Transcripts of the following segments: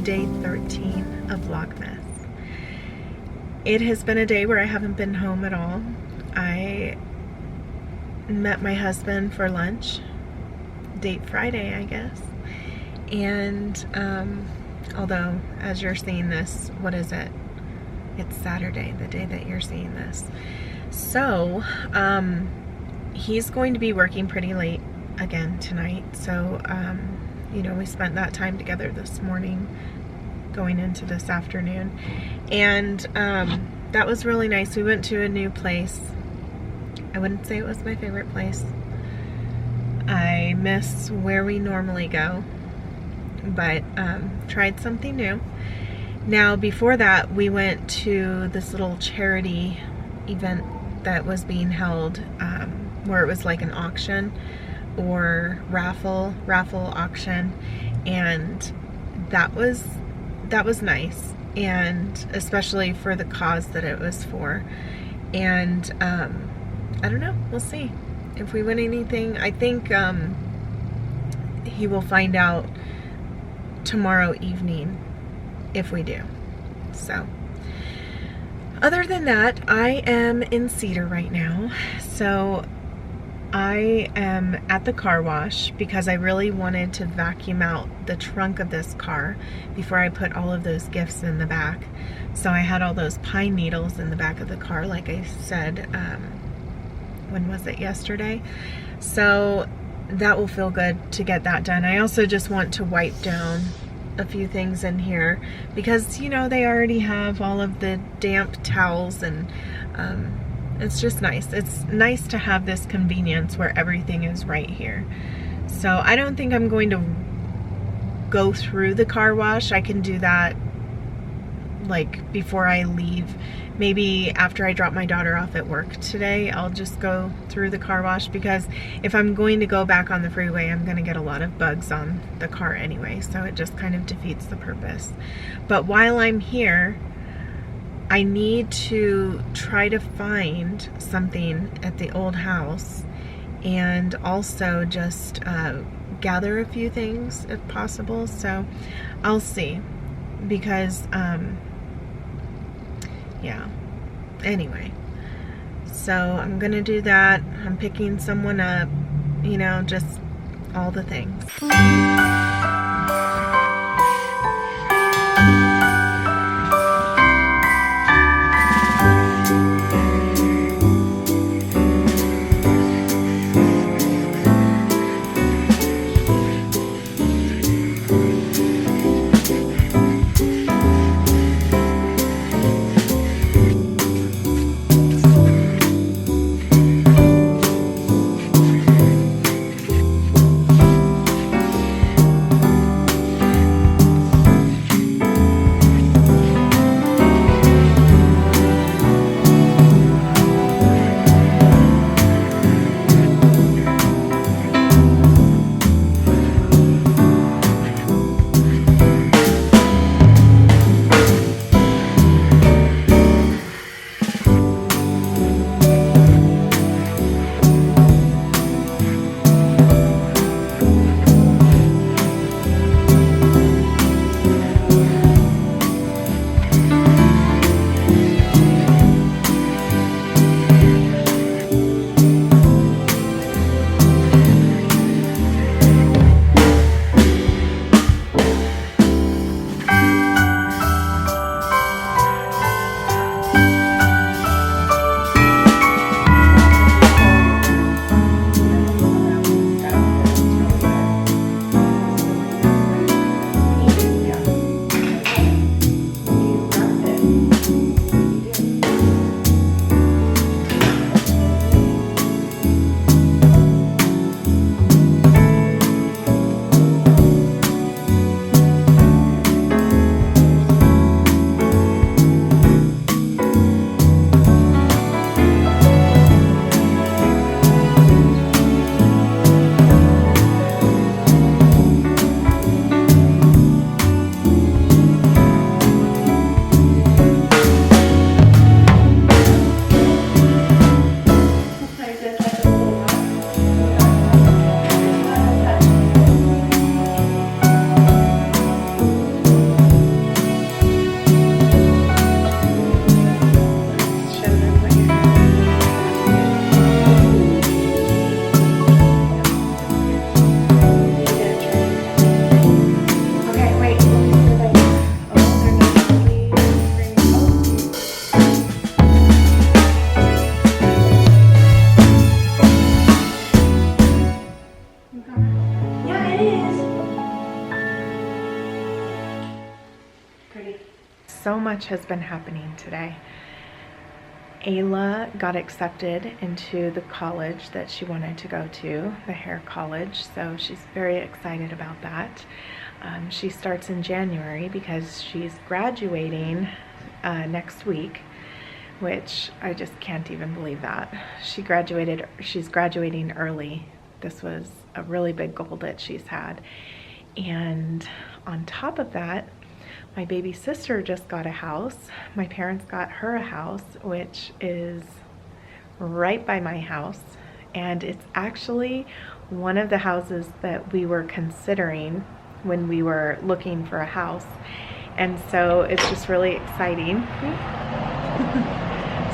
to day 13 of Vlogmas. It has been a day where I haven't been home at all. I met my husband for lunch, date Friday, I guess. And although, as you're seeing this, what is it? It's Saturday, the day that you're seeing this. So, he's going to be working pretty late again tonight. So, you know, we spent that time together this morning, going into this afternoon. And that was really nice. We went to a new place. I wouldn't say it was my favorite place. I miss where we normally go, but tried something new. Now, before that, we went to this little charity event that was being held, where it was like an auction or raffle auction, and that was nice, and especially for the cause that it was for. And I don't know, we'll see if we win anything. I think he will find out tomorrow evening if we do. So other than that, I am in Cedar right now. So I am at the car wash because I really wanted to vacuum out the trunk of this car before I put all of those gifts in the back. So I had all those pine needles in the back of the car, like I said, when was it, yesterday? So that will feel good to get that done. I also just want to wipe down a few things in here because, you know, they already have all of the damp towels, and it's just nice. It's nice to have this convenience where everything is right here. So I don't think I'm going to go through the car wash. I can do that like before I leave. Maybe after I drop my daughter off at work today, I'll just go through the car wash, because if I'm going to go back on the freeway, I'm going to get a lot of bugs on the car anyway, so it just kind of defeats the purpose. But while I'm here, I need to try to find something at the old house, and also just gather a few things if possible. So I'll see, because yeah, anyway, so I'm gonna do that. I'm picking someone up, you know, just all the things. so much has been happening today. Ayla got accepted into the college that she wanted to go to, the hair college, so she's very excited about that. She starts in January because she's graduating next week, which I just can't even believe that. She's graduating early. This was a really big goal that she's had. And on top of that, my baby sister just got a house. My parents got her a house, which is right by my house. And it's actually one of the houses that we were considering when we were looking for a house. And so it's just really exciting.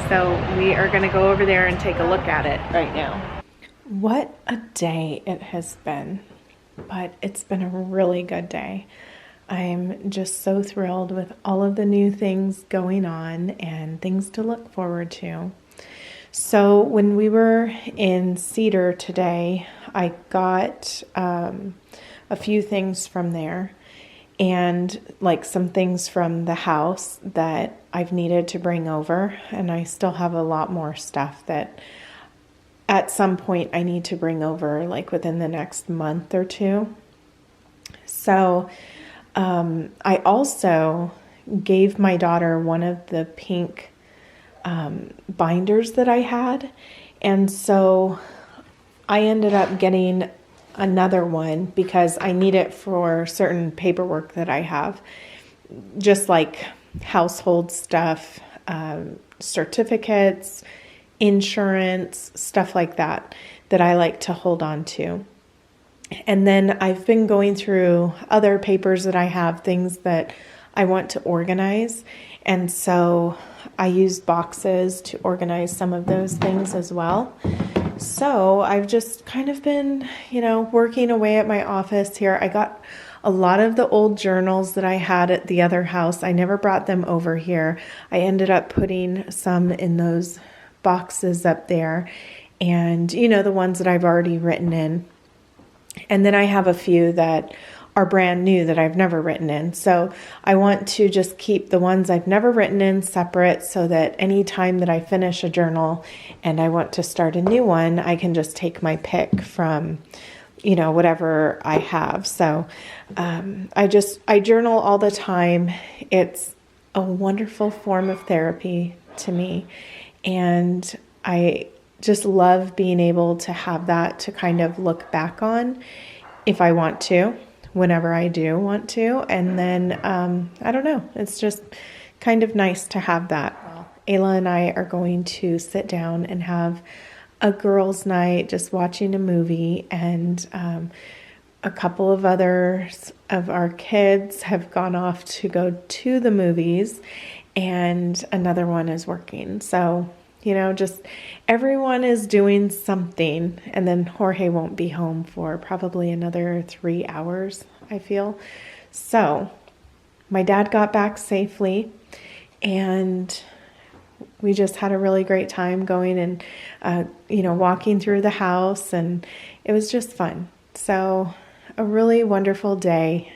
So we are gonna go over there and take a look at it right now. What a day it has been, but it's been a really good day. I'm just so thrilled with all of the new things going on and things to look forward to. So when we were in Cedar today, I got a few things from there, and like some things from the house that I've needed to bring over, and I still have a lot more stuff that at some point I need to bring over, like within the next month or two. So I also gave my daughter one of the pink binders that I had, and so I ended up getting another one because I need it for certain paperwork that I have, just like household stuff, certificates, insurance, stuff like that, that I like to hold on to. And then I've been going through other papers that I have, things that I want to organize. And so I use boxes to organize some of those things as well. So I've just kind of been, working away at my office here. I got a lot of the old journals that I had at the other house. I never brought them over here. I ended up putting some in those boxes up there, and the ones that I've already written in. And then I have a few that are brand new that I've never written in. So I want to just keep the ones I've never written in separate, so that any time that I finish a journal and I want to start a new one, I can just take my pick from, whatever I have. So I journal all the time. It's a wonderful form of therapy to me. And I just love being able to have that to kind of look back on if I want to, whenever I do want to. And then, I don't know, it's just kind of nice to have that. Well, Ayla and I are going to sit down and have a girls' night, just watching a movie. And a couple of others of our kids have gone off to go to the movies, and another one is working. So just everyone is doing something, and then Jorge won't be home for probably another 3 hours, I feel. So my dad got back safely, and we just had a really great time going and, walking through the house, and it was just fun. So a really wonderful day.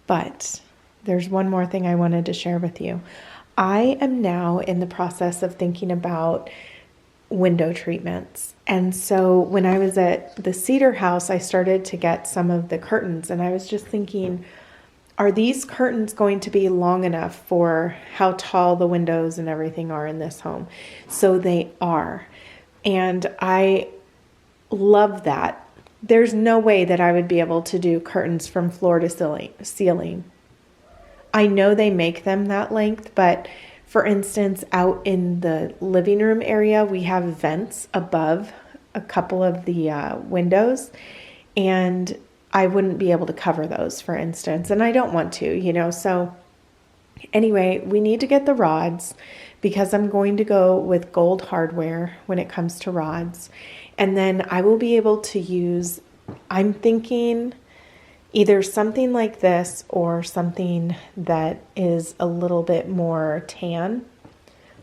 But there's one more thing I wanted to share with you. I am now in the process of thinking about window treatments. And so when I was at the Cedar house, I started to get some of the curtains, and I was just thinking, are these curtains going to be long enough for how tall the windows and everything are in this home? So they are. And I love that. There's no way that I would be able to do curtains from floor to ceiling. I know they make them that length, but for instance, out in the living room area, we have vents above a couple of the windows, and I wouldn't be able to cover those, for instance, and I don't want to, So anyway, we need to get the rods, because I'm going to go with gold hardware when it comes to rods. And then I will be able to use, I'm thinking, either something like this or something that is a little bit more tan,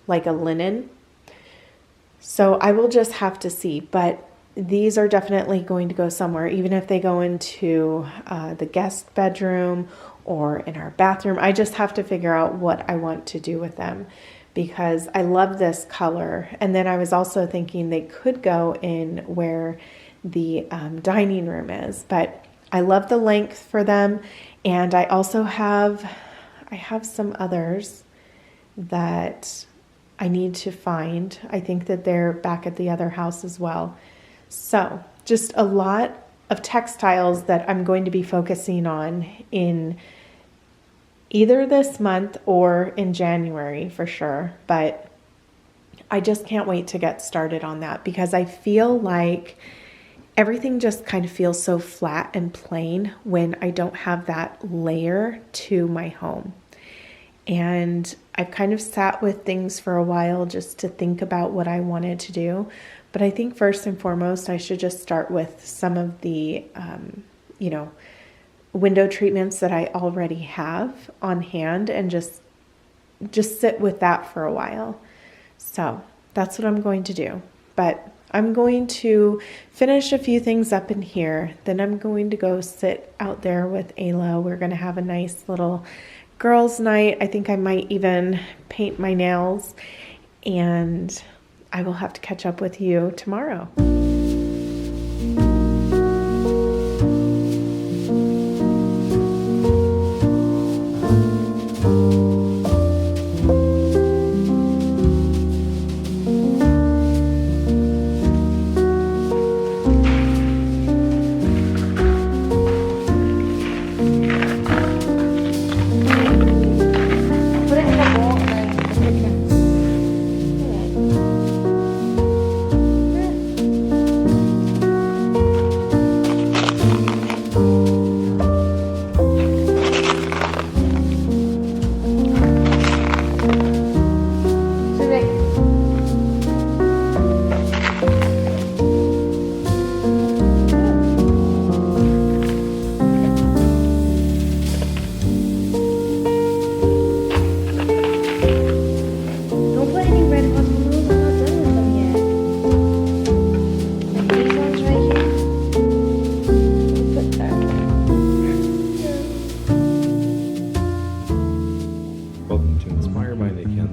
like a linen. So I will just have to see, but these are definitely going to go somewhere, even if they go into the guest bedroom or in our bathroom. I just have to figure out what I want to do with them because I love this color. And then I was also thinking they could go in where the dining room is, but I love the length for them. And I also have some others that I need to find. I think that they're back at the other house as well. So just a lot of textiles that I'm going to be focusing on in either this month or in January for sure. But I just can't wait to get started on that because I feel like everything just kind of feels so flat and plain when I don't have that layer to my home. And I've kind of sat with things for a while just to think about what I wanted to do. But I think first and foremost, I should just start with some of the, window treatments that I already have on hand and just sit with that for a while. So that's what I'm going to do. But I'm going to finish a few things up in here. Then I'm going to go sit out there with Ayla. We're going to have a nice little girls' night. I think I might even paint my nails, and I will have to catch up with you tomorrow.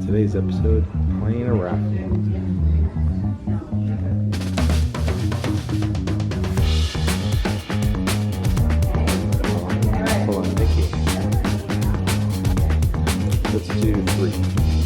Today's episode, playing a raffle. Hold on, Nikki. Let's do 3.